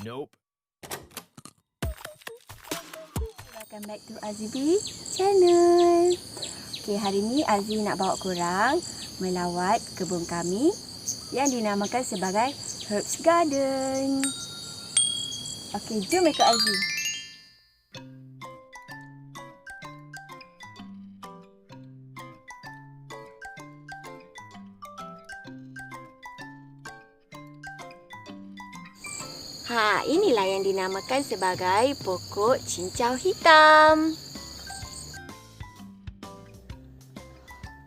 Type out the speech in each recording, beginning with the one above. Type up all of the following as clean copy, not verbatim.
Nope. Welcome back to Azibi channel. Okay, hari ni Azri nak bawa korang melawat kebun kami yang dinamakan sebagai Herbs Garden. Okay, jom ikut Azri. Inilah yang dinamakan sebagai pokok cincau hitam.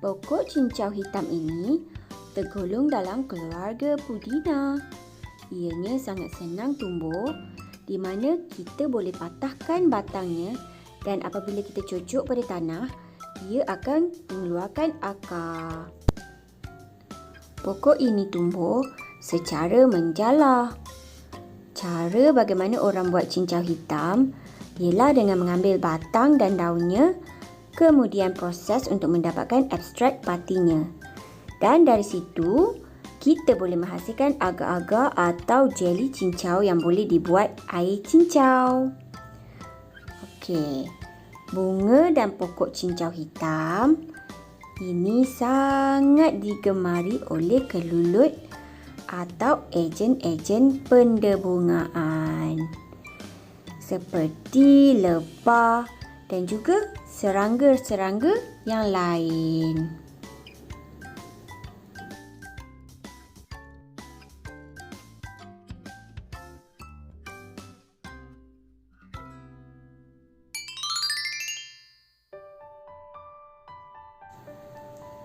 Pokok cincau hitam ini tergolong dalam keluarga pudina. Ianya sangat senang tumbuh di mana kita boleh patahkan batangnya dan apabila kita cucuk pada tanah, ia akan mengeluarkan akar. Pokok ini tumbuh secara menjala. Cara bagaimana orang buat cincau hitam ialah dengan mengambil batang dan daunnya, kemudian proses untuk mendapatkan ekstrak patinya. Dan dari situ, kita boleh menghasilkan agar-agar atau jeli cincau yang boleh dibuat air cincau. Okey, bunga dan pokok cincau hitam ini sangat digemari oleh kelulut atau ejen-ejen pendebungaan seperti lebah dan juga serangga-serangga yang lain.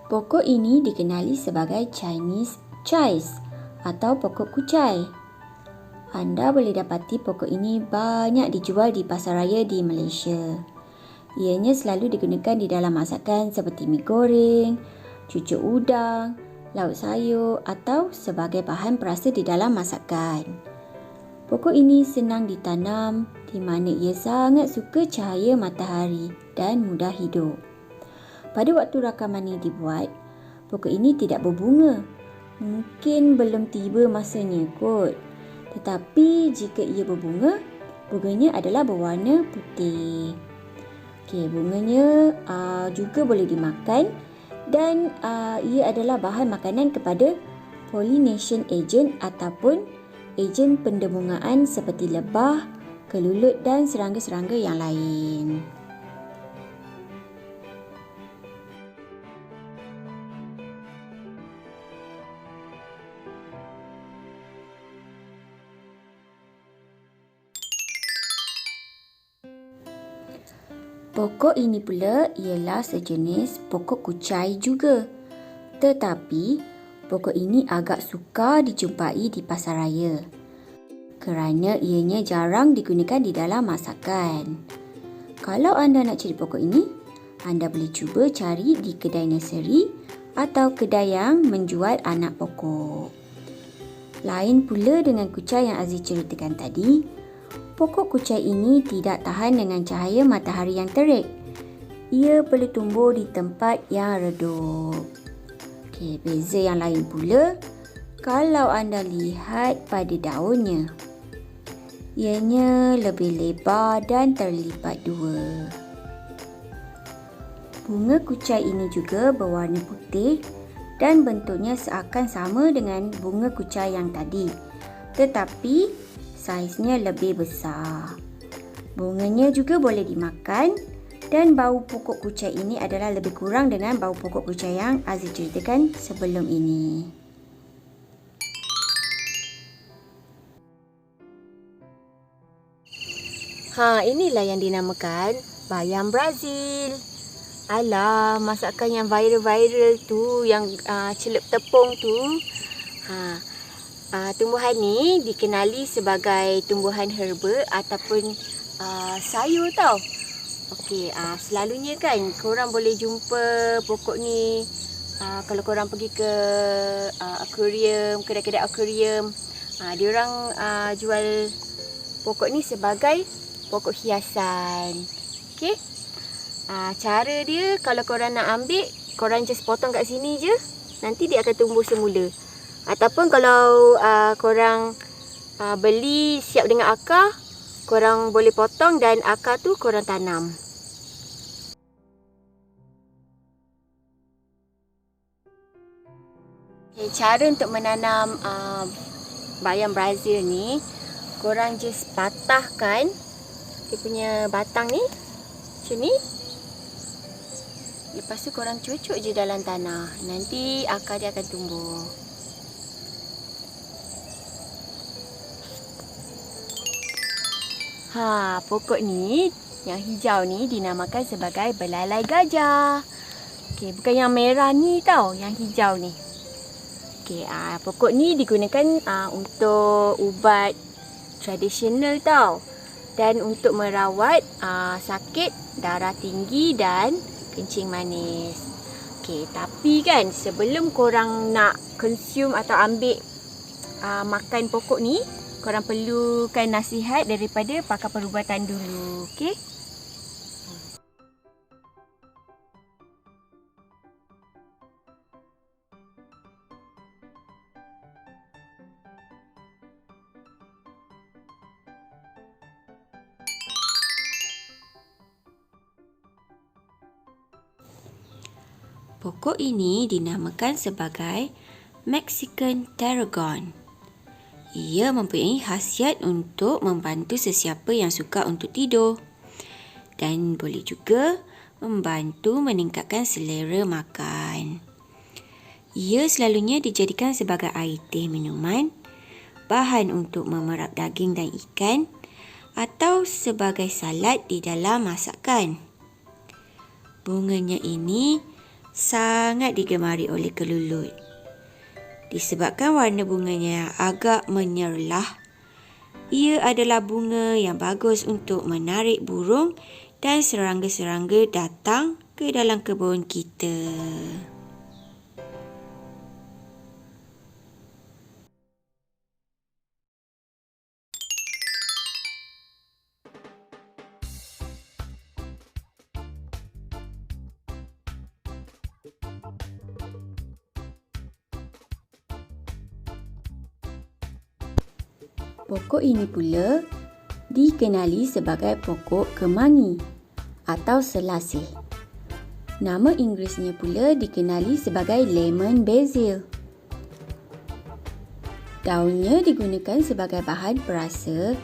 Pokok ini dikenali sebagai Chinese chives atau pokok kucai. Anda boleh dapati pokok ini banyak dijual di pasaraya di Malaysia. Ianya selalu digunakan di dalam masakan seperti mi goreng, cucuk udang, lauk sayur atau sebagai bahan perasa di dalam masakan. Pokok ini senang ditanam di mana ia sangat suka cahaya matahari dan mudah hidup. Pada waktu rakaman ini dibuat, pokok ini tidak berbunga. Mungkin belum tiba masanya kot. Tetapi jika ia berbunga, bunganya adalah berwarna putih. Okey, bunganya juga boleh dimakan dan ia adalah bahan makanan kepada pollination agent ataupun ejen pendebungaan seperti lebah, kelulut dan serangga-serangga yang lain. Pokok ini pula ialah sejenis pokok kucai juga. Tetapi, pokok ini agak sukar dijumpai di pasaraya kerana ianya jarang digunakan di dalam masakan. Kalau anda nak cari pokok ini, anda boleh cuba cari di kedai nursery atau kedai yang menjual anak pokok. Lain pula dengan kucai yang Aziz ceritakan tadi, pokok kucai ini tidak tahan dengan cahaya matahari yang terik. Ia perlu tumbuh di tempat yang redup. Okey, beza yang lain pula, kalau anda lihat pada daunnya, ianya lebih lebar dan terlipat dua. Bunga kucai ini juga berwarna putih dan bentuknya seakan sama dengan bunga kucai yang tadi. Tetapi saiznya lebih besar. Bunganya juga boleh dimakan dan bau pokok kucai ini adalah lebih kurang dengan bau pokok kucai yang Aziz ceritakan sebelum ini. Inilah yang dinamakan bayam Brazil. Alah, masakan yang viral-viral tu, yang celup tepung tu. Tumbuhan ni dikenali sebagai tumbuhan herba ataupun sayur tau. Okey, selalunya kan korang boleh jumpa pokok ni kalau korang pergi ke akuarium, kedai-kedai akuarium. Diorang jual pokok ni sebagai pokok hiasan. Okey. Cara dia kalau korang nak ambil, korang just potong kat sini je, nanti dia akan tumbuh semula. Ataupun kalau korang beli siap dengan akar, korang boleh potong dan akar tu korang tanam. Okay, cara untuk menanam bayam Brazil ni, korang just patahkan dia punya batang ni macam ni. Lepas tu korang cucuk je dalam tanah. Nanti akar dia akan tumbuh. Pokok ni yang hijau ni dinamakan sebagai belalai gajah. Okey, bukan yang merah ni tau, yang hijau ni. Okey, pokok ni digunakan untuk ubat tradisional tau. Dan untuk merawat sakit darah tinggi dan kencing manis. Okey, tapi kan sebelum korang nak consume atau ambil makan pokok ni, korang perlukan nasihat daripada pakar perubatan dulu. Okey? Pokok ini dinamakan sebagai Mexican tarragon. Ia mempunyai khasiat untuk membantu sesiapa yang suka untuk tidur dan boleh juga membantu meningkatkan selera makan. Ia selalunya dijadikan sebagai air teh minuman, bahan untuk memerap daging dan ikan atau sebagai salad di dalam masakan. Bunganya ini sangat digemari oleh kelulut. Disebabkan warna bunganya yang agak menyerlah, ia adalah bunga yang bagus untuk menarik burung dan serangga-serangga datang ke dalam kebun kita. Pokok ini pula dikenali sebagai pokok kemangi atau selasih. Nama Inggerisnya pula dikenali sebagai lemon basil. Daunnya digunakan sebagai bahan perasa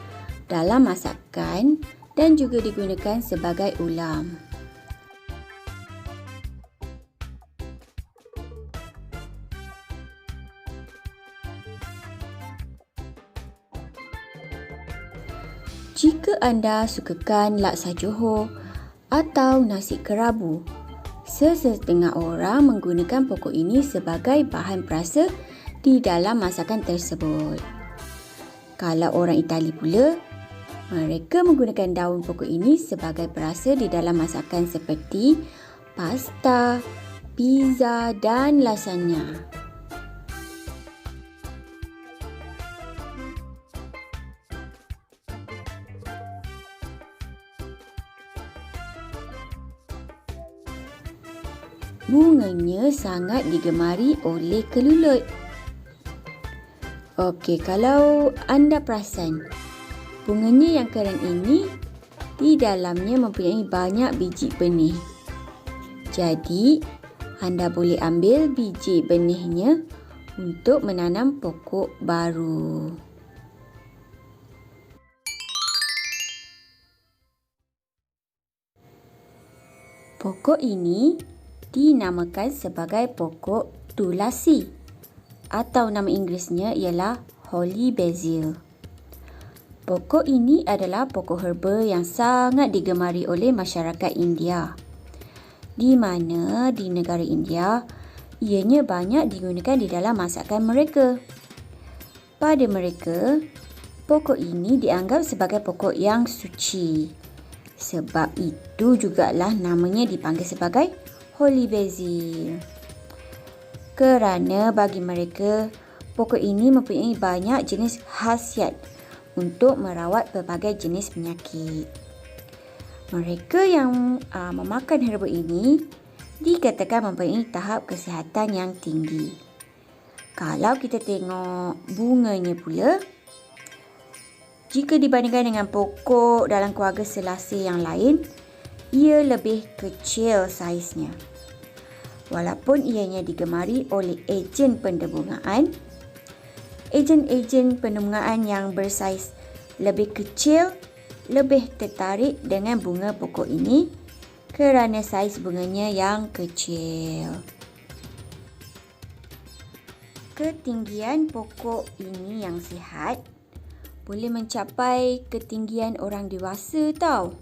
dalam masakan dan juga digunakan sebagai ulam. Jika anda sukakan laksa Johor atau nasi kerabu, sesetengah orang menggunakan pokok ini sebagai bahan perasa di dalam masakan tersebut. Kalau orang Itali pula, mereka menggunakan daun pokok ini sebagai perasa di dalam masakan seperti pasta, pizza dan lasagna. Bunganya sangat digemari oleh kelulut. Okey, kalau anda perasan, bunganya yang keren ini di dalamnya mempunyai banyak biji benih. Jadi, anda boleh ambil biji benihnya untuk menanam pokok baru. Pokok ini dinamakan sebagai pokok tulasi atau nama Inggerisnya ialah holy basil. Pokok ini adalah pokok herba yang sangat digemari oleh masyarakat India, di mana di negara India ianya banyak digunakan di dalam masakan mereka. Pada mereka, pokok ini dianggap sebagai pokok yang suci. Sebab itu jugalah namanya dipanggil sebagai holy basil. Kerana bagi mereka, pokok ini mempunyai banyak jenis khasiat untuk merawat pelbagai jenis penyakit. Mereka yang memakan herba ini dikatakan mempunyai tahap kesihatan yang tinggi. Kalau kita tengok bunganya pula, Jika dibandingkan dengan pokok dalam keluarga selasih yang lain, ia lebih kecil saiznya. Walaupun ianya digemari oleh ejen pendebungaan, ejen-ejen pendebungaan yang bersaiz lebih kecil lebih tertarik dengan bunga pokok ini kerana saiz bunganya yang kecil. Ketinggian pokok ini yang sihat boleh mencapai ketinggian orang dewasa tau.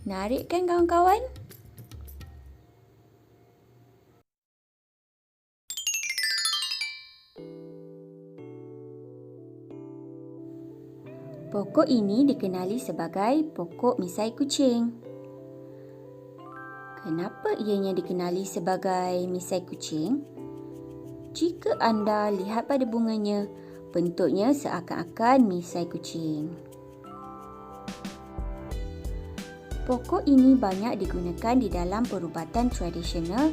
Menarik kan kawan-kawan? Pokok ini dikenali sebagai pokok misai kucing. Kenapa ianya dikenali sebagai misai kucing? Jika anda lihat pada bunganya, bentuknya seakan-akan misai kucing. Pokok ini banyak digunakan di dalam perubatan tradisional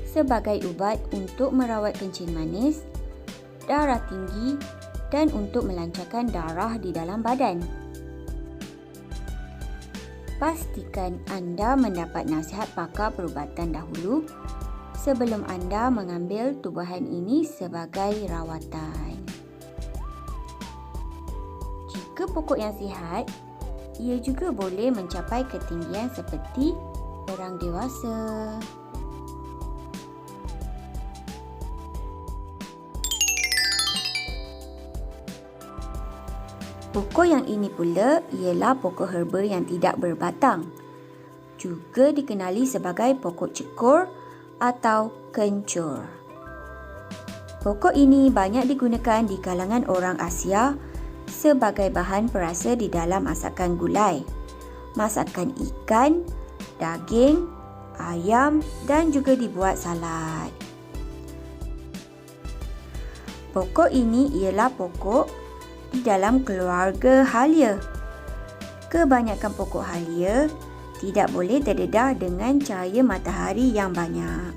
sebagai ubat untuk merawat kencing manis, darah tinggi dan untuk melancarkan darah di dalam badan. Pastikan anda mendapat nasihat pakar perubatan dahulu sebelum anda mengambil tubuhan ini sebagai rawatan. Jika pokok yang sihat, ia juga boleh mencapai ketinggian seperti orang dewasa. Pokok yang ini pula ialah pokok herba yang tidak berbatang. Juga dikenali sebagai pokok cekur atau kencur. Pokok ini banyak digunakan di kalangan orang Asia sebagai bahan perasa di dalam masakan gulai, masakan ikan, daging, ayam dan juga dibuat salad. Pokok ini ialah pokok di dalam keluarga halia. Kebanyakan pokok halia tidak boleh terdedah dengan cahaya matahari yang banyak.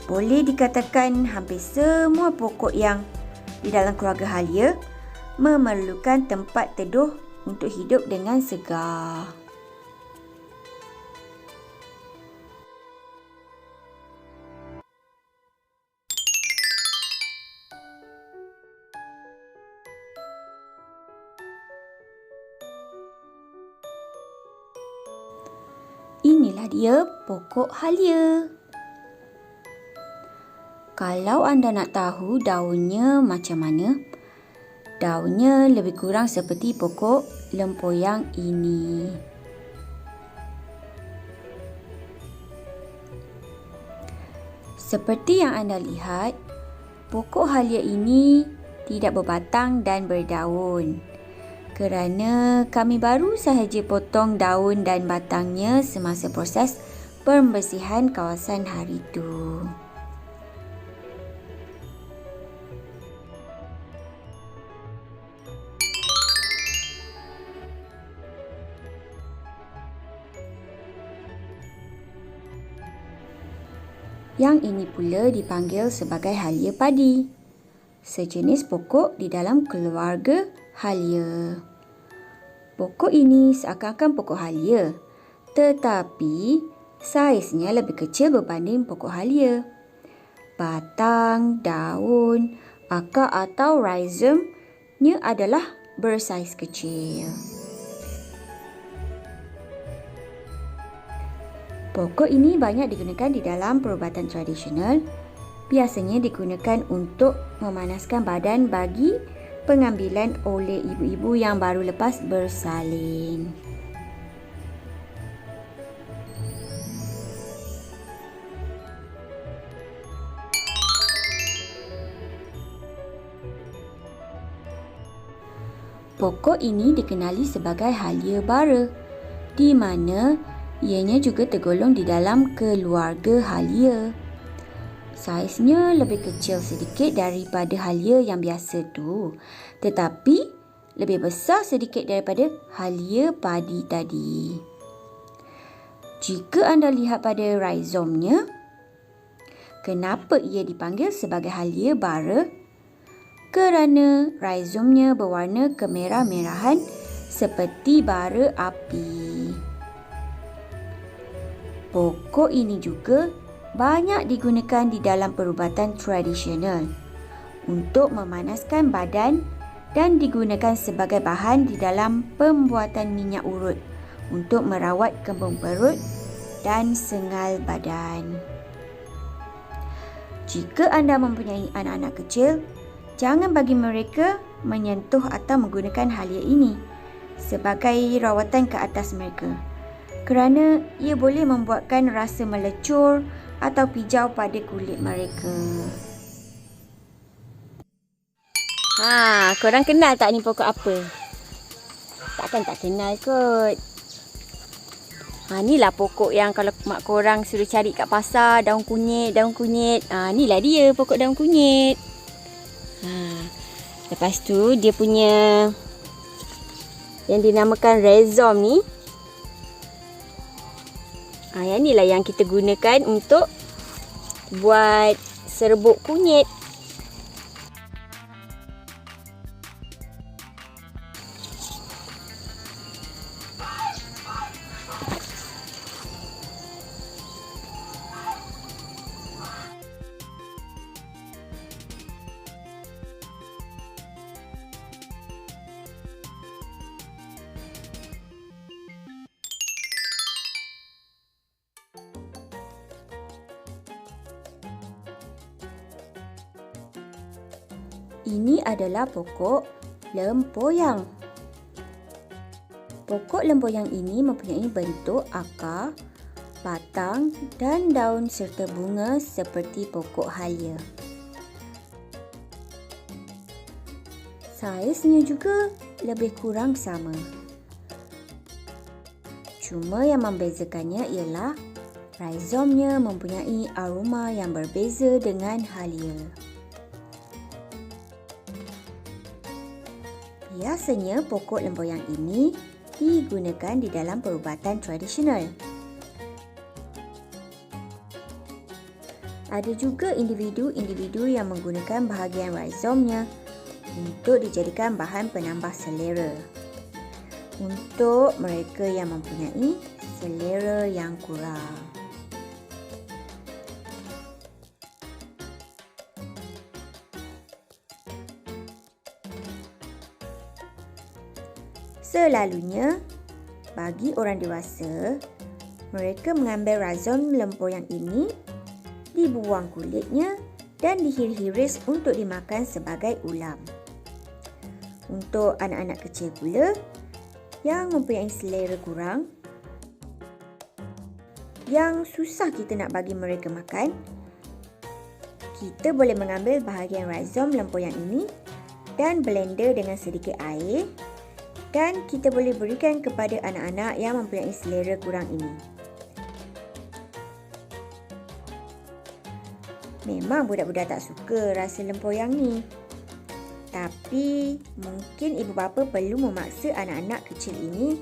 Boleh dikatakan hampir semua pokok yang di dalam keluarga halia memerlukan tempat teduh untuk hidup dengan segar. Inilah dia pokok halia. Kalau anda nak tahu daunnya macam mana, daunnya lebih kurang seperti pokok lempoyang ini. Seperti yang anda lihat, pokok halia ini tidak berbatang dan berdaun kerana kami baru sahaja potong daun dan batangnya semasa proses pembersihan kawasan hari itu. Yang ini pula dipanggil sebagai halia padi, sejenis pokok di dalam keluarga halia. Pokok ini seakan-akan pokok halia, tetapi saiznya lebih kecil berbanding pokok halia. Batang, daun, akar atau rhizomnya adalah bersaiz kecil. Pokok ini banyak digunakan di dalam perubatan tradisional. Biasanya digunakan untuk memanaskan badan bagi pengambilan oleh ibu-ibu yang baru lepas bersalin. Pokok ini dikenali sebagai halia bara, di mana ianya juga tergolong di dalam keluarga halia. Saiznya lebih kecil sedikit daripada halia yang biasa tu, tetapi lebih besar sedikit daripada halia padi tadi. Jika anda lihat pada rhizomnya, kenapa ia dipanggil sebagai halia bara? kerana rhizomnya berwarna kemerah-merahan seperti bara api. Pokok ini juga banyak digunakan di dalam perubatan tradisional untuk memanaskan badan dan digunakan sebagai bahan di dalam pembuatan minyak urut untuk merawat kembung perut dan sengal badan. Jika anda mempunyai anak-anak kecil, jangan bagi mereka menyentuh atau menggunakan halia ini sebagai rawatan ke atas mereka, kerana ia boleh membuatkan rasa melecur atau pijau pada kulit mereka. Korang kenal tak ni pokok apa? Takkan tak kenal kot. Inilah pokok yang kalau mak korang suruh cari kat pasar, daun kunyit. Inilah dia pokok daun kunyit. Lepas tu dia punya yang dinamakan rhizom ni. Yang inilah yang kita gunakan untuk buat serbuk kunyit. Ini adalah pokok lempoyang. Pokok lempoyang ini mempunyai bentuk akar, batang dan daun serta bunga seperti pokok halia. Saiznya juga lebih kurang sama. Cuma yang membezakannya ialah rhizomnya mempunyai aroma yang berbeza dengan halia. Biasanya pokok lempoyang ini digunakan di dalam perubatan tradisional. Ada juga individu-individu yang menggunakan bahagian rhizomnya untuk dijadikan bahan penambah selera untuk mereka yang mempunyai selera yang kurang. Selalunya, bagi orang dewasa, mereka mengambil rhizom lempoyang ini, dibuang kulitnya dan dihiris-hiris untuk dimakan sebagai ulam. Untuk anak-anak kecil pula yang mempunyai selera kurang, yang susah kita nak bagi mereka makan, kita boleh mengambil bahagian rhizom lempoyang ini dan blender dengan sedikit air. Dan kita boleh berikan kepada anak-anak yang mempunyai selera kurang ini. Memang budak-budak tak suka rasa lempoyang ni. Tapi mungkin ibu bapa perlu memaksa anak-anak kecil ini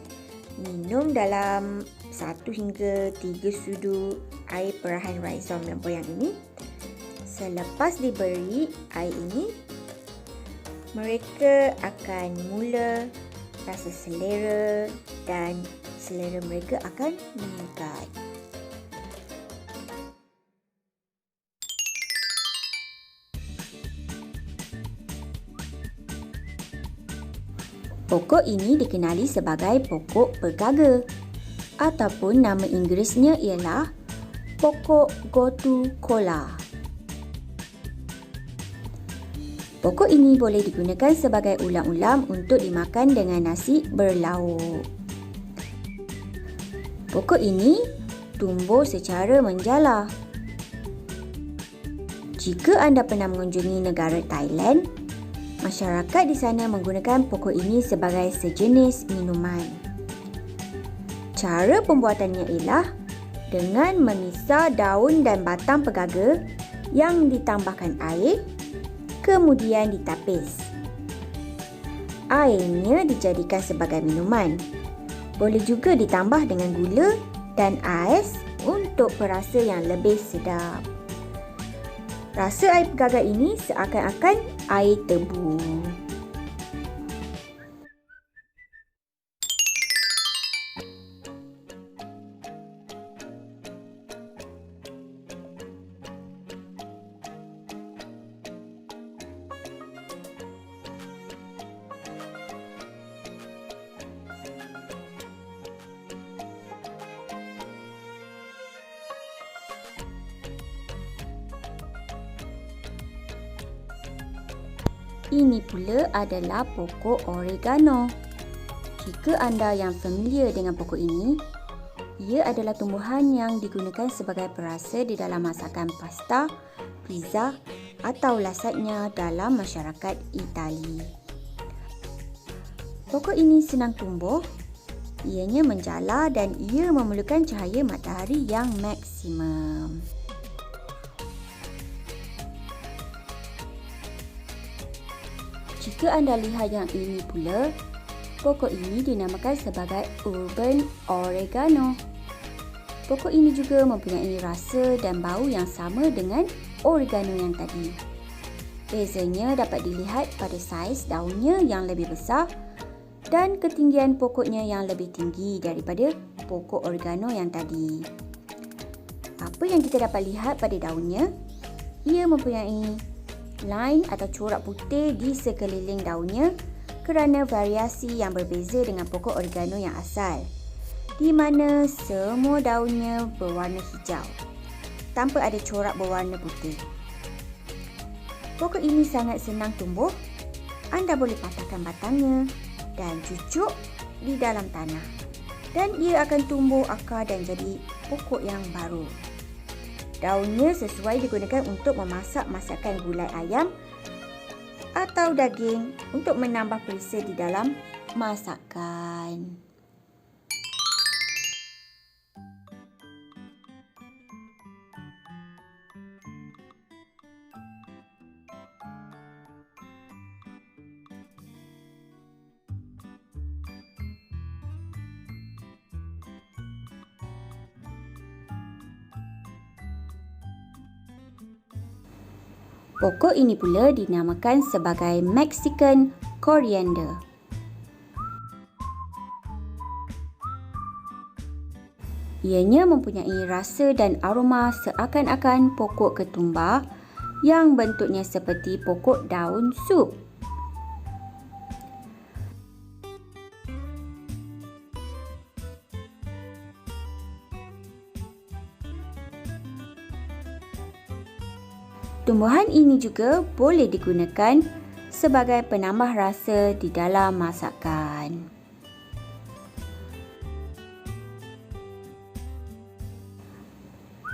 minum dalam 1 hingga 3 sudu air perahan rhizom lempoyang ini. Selepas diberi air ini, mereka akan mula rasa selera dan selera mereka akan meningkat. Pokok ini dikenali sebagai pokok pegaga ataupun nama Inggerisnya ialah pokok gotu kola. Pokok ini boleh digunakan sebagai ulam-ulam untuk dimakan dengan nasi berlauk. Pokok ini tumbuh secara menjala. Jika anda pernah mengunjungi negara Thailand, masyarakat di sana menggunakan pokok ini sebagai sejenis minuman. Cara pembuatannya ialah dengan memisah daun dan batang pegaga yang ditambahkan air, kemudian ditapis. Airnya dijadikan sebagai minuman. Boleh juga ditambah dengan gula dan ais untuk perasa yang lebih sedap. Rasa air pegagai ini seakan-akan air tebu. Ini pula adalah pokok oregano. Jika anda yang familiar dengan pokok ini, ia adalah tumbuhan yang digunakan sebagai perasa di dalam masakan pasta, pizza atau lasagna dalam masyarakat Itali. Pokok ini senang tumbuh, ianya menjala dan ia memerlukan cahaya matahari yang maksimum. Jika anda lihat yang ini pula, pokok ini dinamakan sebagai urban oregano. Pokok ini juga mempunyai rasa dan bau yang sama dengan oregano yang tadi. Bezanya dapat dilihat pada saiz daunnya yang lebih besar dan ketinggian pokoknya yang lebih tinggi daripada pokok oregano yang tadi. Apa yang kita dapat lihat pada daunnya? Ia mempunyai line atau corak putih di sekeliling daunnya kerana variasi yang berbeza dengan pokok oregano yang asal, di mana semua daunnya berwarna hijau tanpa ada corak berwarna putih. Pokok ini sangat senang tumbuh. Anda boleh patahkan batangnya dan cucuk di dalam tanah dan ia akan tumbuh akar dan jadi pokok yang baru. Daunnya sesuai digunakan untuk memasak masakan gulai ayam atau daging untuk menambah perisa di dalam masakan. Pokok ini pula dinamakan sebagai Mexican coriander. Ianya mempunyai rasa dan aroma seakan-akan pokok ketumbar yang bentuknya seperti pokok daun sup. Tumbuhan ini juga boleh digunakan sebagai penambah rasa di dalam masakan.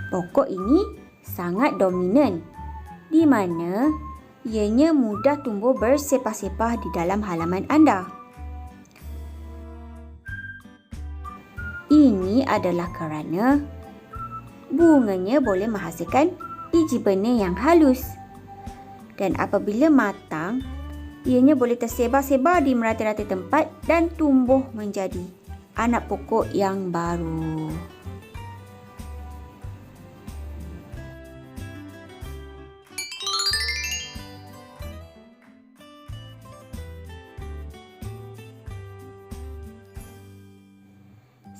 Pokok ini sangat dominan di mana ianya mudah tumbuh bersepah-sepah di dalam halaman anda. Ini adalah kerana bunganya boleh menghasilkan biji benih yang halus dan apabila matang, ianya boleh tersebar-sebar di merata-rata tempat dan tumbuh menjadi anak pokok yang baru.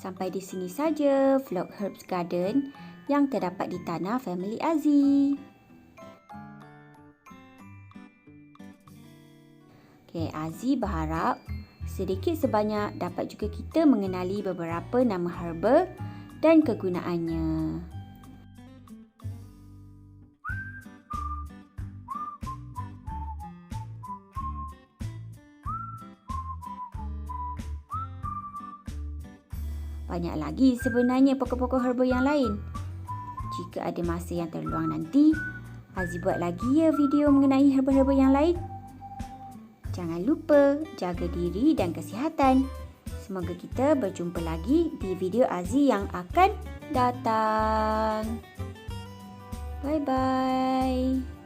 Sampai di sini saja vlog Herbs Garden yang terdapat di tanah family Azzi. Azzi berharap sedikit sebanyak dapat juga kita mengenali beberapa nama herba dan kegunaannya. Banyak lagi sebenarnya pokok-pokok herba yang lain. Jika ada masa yang terluang nanti, Azzi buat lagi ya video mengenai herba-herba yang lain. Jangan lupa jaga diri dan kesihatan. Semoga kita berjumpa lagi di video Azzi yang akan datang. Bye-bye.